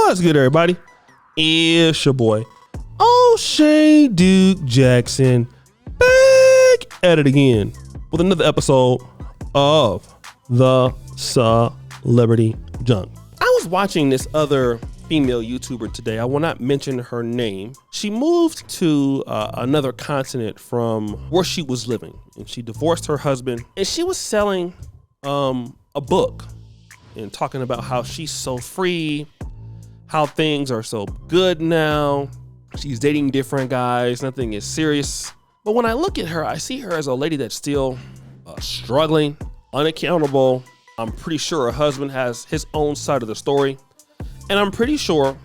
What's good, everybody? It's your boy, O'Shea Duke Jackson, back at it again with another episode of the Celebrity Junk. I was watching this other female YouTuber today. I will not mention her name. She moved to another continent from where she was living, and she divorced her husband, and she was selling a book and talking about how she's so free, how things are so good now. She's dating different guys, nothing is serious. But when I look at her, I see her as a lady that's still struggling, unaccountable. I'm pretty sure her husband has his own side of the story. And I'm pretty sure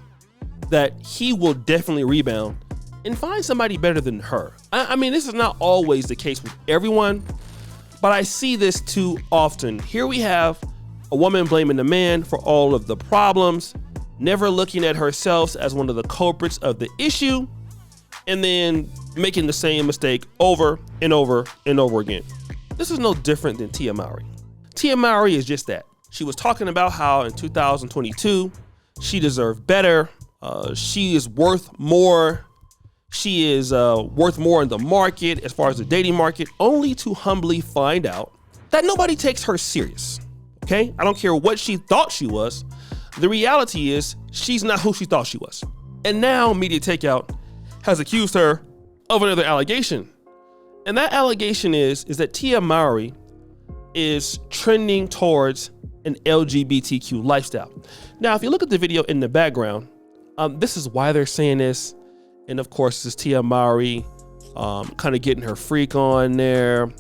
that he will definitely rebound and find somebody better than her. I mean, this is not always the case with everyone, but I see this too often. Here we have a woman blaming the man for all of the problems, never looking at herself as one of the culprits of the issue, and then making the same mistake over and over and over again. This is no different than Tia Mowry. Tia Mowry is just that. She was talking about how in 2022, she deserved better. She is worth more. She is worth more in the market as far as the dating market, only to humbly find out that nobody takes her serious. Okay? I don't care what she thought she was. The reality is she's not who she thought she was. And now Media Takeout has accused her of another allegation. And that allegation is that Tia Mowry is trending towards an LGBTQ lifestyle. Now, if you look at the video in the background, this is why they're saying this. And of course, this is Tia Mowry kind of getting her freak on there,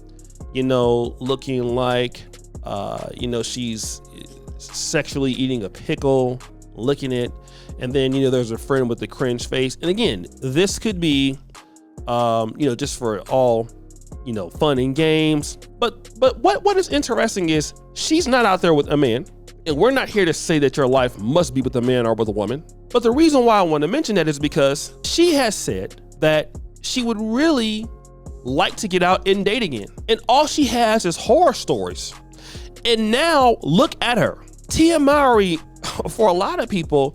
you know, looking like, you know, she's sexually eating a pickle, licking it. And then, you know, there's a friend with the cringe face. And again, this could be, you know, just for all, you know, fun and games. But what is interesting is she's not out there with a man. And we're not here to say that your life must be with a man or with a woman. But the reason why I want to mention that is because she has said that she would really like to get out and date again. And all she has is horror stories. And now look at her. Tia Mowry, for a lot of people,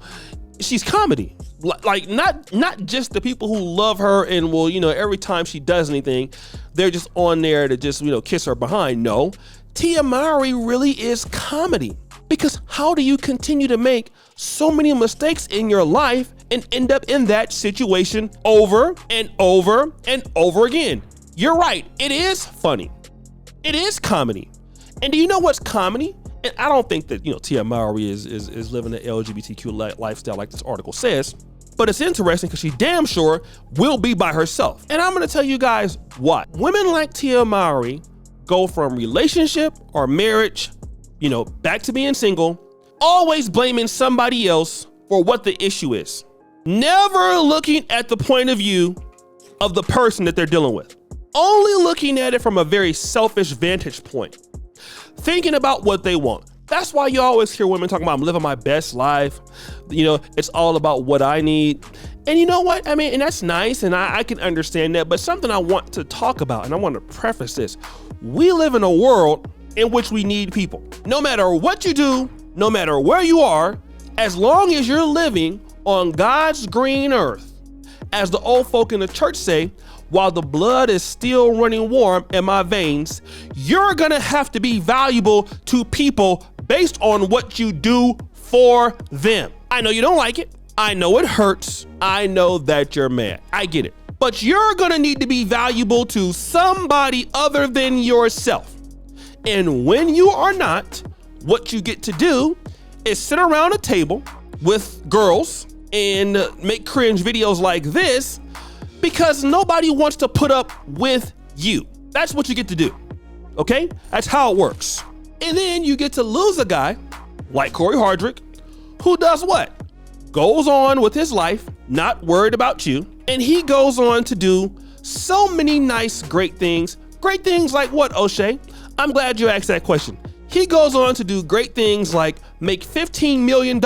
she's comedy. Like not just the people who love her and will, you know, every time she does anything, they're just on there to just, you know, kiss her behind. No, Tia Mowry really is comedy. Because how do you continue to make so many mistakes in your life and end up in that situation over and over and over again? You're right. It is funny. It is comedy. And do you know what's comedy? And I don't think that, you know, Tia Mowry is living an LGBTQ lifestyle like this article says, but it's interesting because she damn sure will be by herself. And I'm going to tell you guys why. Women like Tia Mowry go from relationship or marriage, you know, back to being single, always blaming somebody else for what the issue is. Never looking at the point of view of the person that they're dealing with. Only looking at it from a very selfish vantage point. Thinking about what they want. That's why you always hear women talking about, I'm living my best life. You know, it's all about what I need. And you know what? I mean, and that's nice, and I can understand that, but something I want to talk about, and I want to preface this. We live in a world in which we need people. No matter what you do, no matter where you are, as long as you're living on God's green earth, as the old folk in the church say, while the blood is still running warm in my veins, you're gonna have to be valuable to people based on what you do for them. I know you don't like it. I know it hurts. I know that you're mad. I get it. But you're gonna need to be valuable to somebody other than yourself. And when you are not, what you get to do is sit around a table with girls and make cringe videos like this because nobody wants to put up with you. That's what you get to do, okay? That's how it works. And then you get to lose a guy like Cory Hardrict, who does what? Goes on with his life, not worried about you, and he goes on to do so many nice, great things. Great things like what, O'Shea? I'm glad you asked that question. He goes on to do great things like make $15 million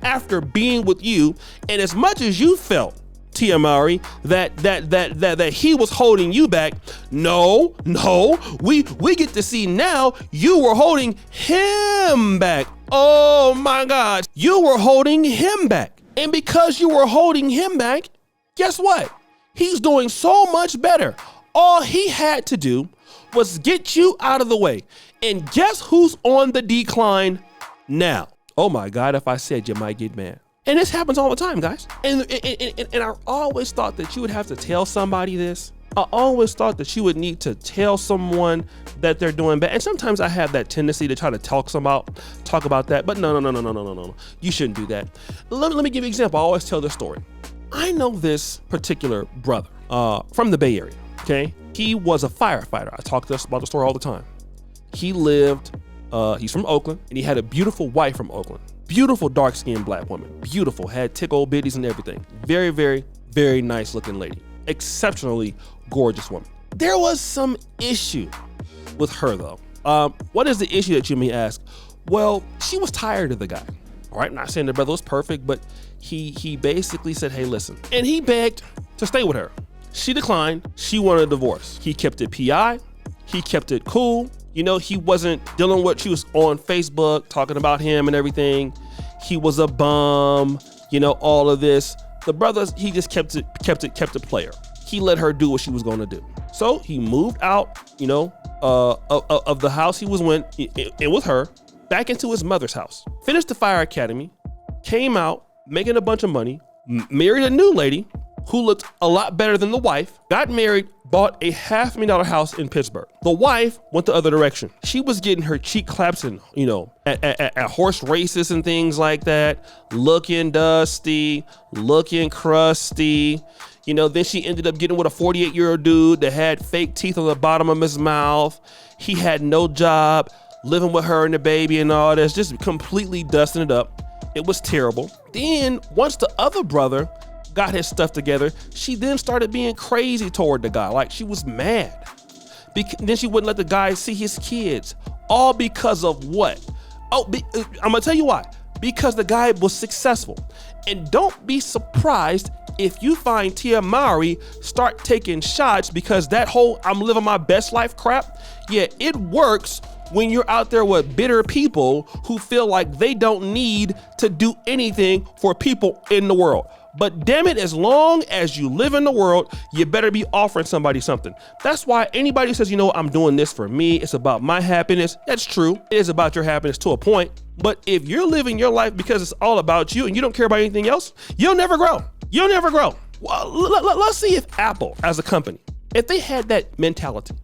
after being with you. And as much as you felt Tia Mowry, that he was holding you back. No, we get to see now you were holding him back. Oh my God, you were holding him back. And because you were holding him back, guess what? He's doing so much better. All he had to do was get you out of the way. And guess who's on the decline now? Oh my God, if I said, you might get mad. And this happens all the time, guys. And I always thought that you would have to tell somebody this. I always thought that you would need to tell someone that they're doing bad. And sometimes I have that tendency to try to talk about that. But no. You shouldn't do that. Let me give you an example. I always tell this story. I know this particular brother from the Bay Area, okay? He was a firefighter. I talk to us about the story all the time. He lived, he's from Oakland, and he had a beautiful wife from Oakland. Beautiful dark-skinned black woman. Beautiful, had tickle bitties and everything. Very, very, very nice looking lady. Exceptionally gorgeous woman. There was some issue with her though. What is the issue that you may ask? Well, she was tired of the guy. All right, not saying the brother was perfect, but he basically said, hey, listen. And he begged to stay with her. She declined. She wanted a divorce. He kept it PI. He kept it cool. You know, he wasn't dealing with, she was on Facebook talking about him and everything. He was a bum, you know, all of this. The brother, he just kept it player. He let her do what she was going to do. So he moved out, you know, of the house he was in with her, back into his mother's house. Finished the fire academy, came out, making a bunch of money, married a new lady who looked a lot better than the wife, got married, bought a $500,000 house in Pittsburgh. The wife went the other direction. She was getting her cheek claps and, you know, at horse races and things like that, looking dusty, looking crusty. You know, then she ended up getting with a 48-year-old dude that had fake teeth on the bottom of his mouth. He had no job, living with her and the baby and all this, just completely dusting it up. It was terrible. Then once the other brother got his stuff together, she then started being crazy toward the guy. Like, she was mad. Then she wouldn't let the guy see his kids. All because of what? I'm gonna tell you why. Because the guy was successful. And don't be surprised if you find Tia Mowry start taking shots, because that whole I'm living my best life crap, yeah, it works when you're out there with bitter people who feel like they don't need to do anything for people in the world. But damn it, as long as you live in the world, you better be offering somebody something. That's why anybody who says, you know, I'm doing this for me, it's about my happiness. That's true. It is about your happiness to a point. But if you're living your life because it's all about you and you don't care about anything else, you'll never grow. You'll never grow. Well, let's see if Apple as a company, if they had that mentality.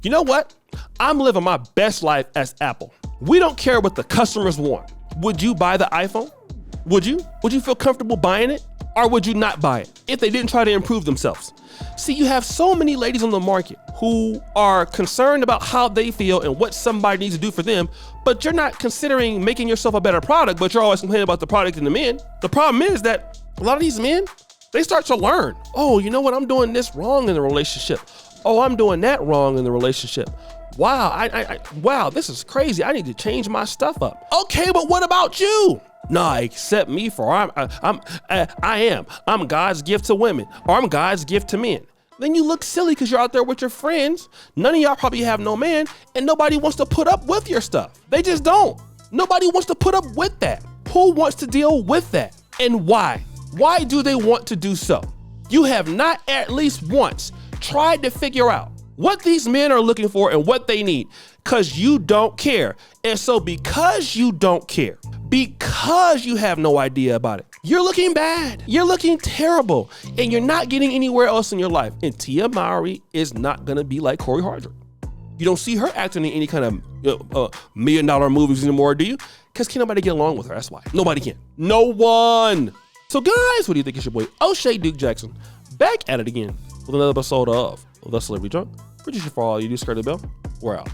You know what? I'm living my best life as Apple. We don't care what the customers want. Would you buy the iPhone? Would you? Would you feel comfortable buying it? Or would you not buy it if they didn't try to improve themselves? See, you have so many ladies on the market who are concerned about how they feel and what somebody needs to do for them, but you're not considering making yourself a better product, but you're always complaining about the product and the men. The problem is that a lot of these men, they start to learn, oh, you know what? I'm doing this wrong in the relationship. Oh, I'm doing that wrong in the relationship. Wow, wow, this is crazy. I need to change my stuff up. Okay, but what about you? Nah, accept me for I'm God's gift to women, or I'm God's gift to men. Then you look silly because you're out there with your friends. None of y'all probably have no man, and nobody wants to put up with your stuff. They just don't. Nobody wants to put up with that. Who wants to deal with that? And why? Why do they want to do so? You have not at least once tried to figure out what these men are looking for and what they need, because you don't care. And so because you don't care, because you have no idea about it, you're looking bad, you're looking terrible, and you're not getting anywhere else in your life. And Tia Mowry is not gonna be like Cory Hardrict. You don't see her acting in any kind of $1 million movies anymore, do you? Because can't nobody get along with her, that's why. Nobody can, no one. So guys, what do you think? It's your boy, O'Shea Duke Jackson, back at it again with another episode of The Celebrity Drunk. Producer for all you do, skirt the bell. We're out.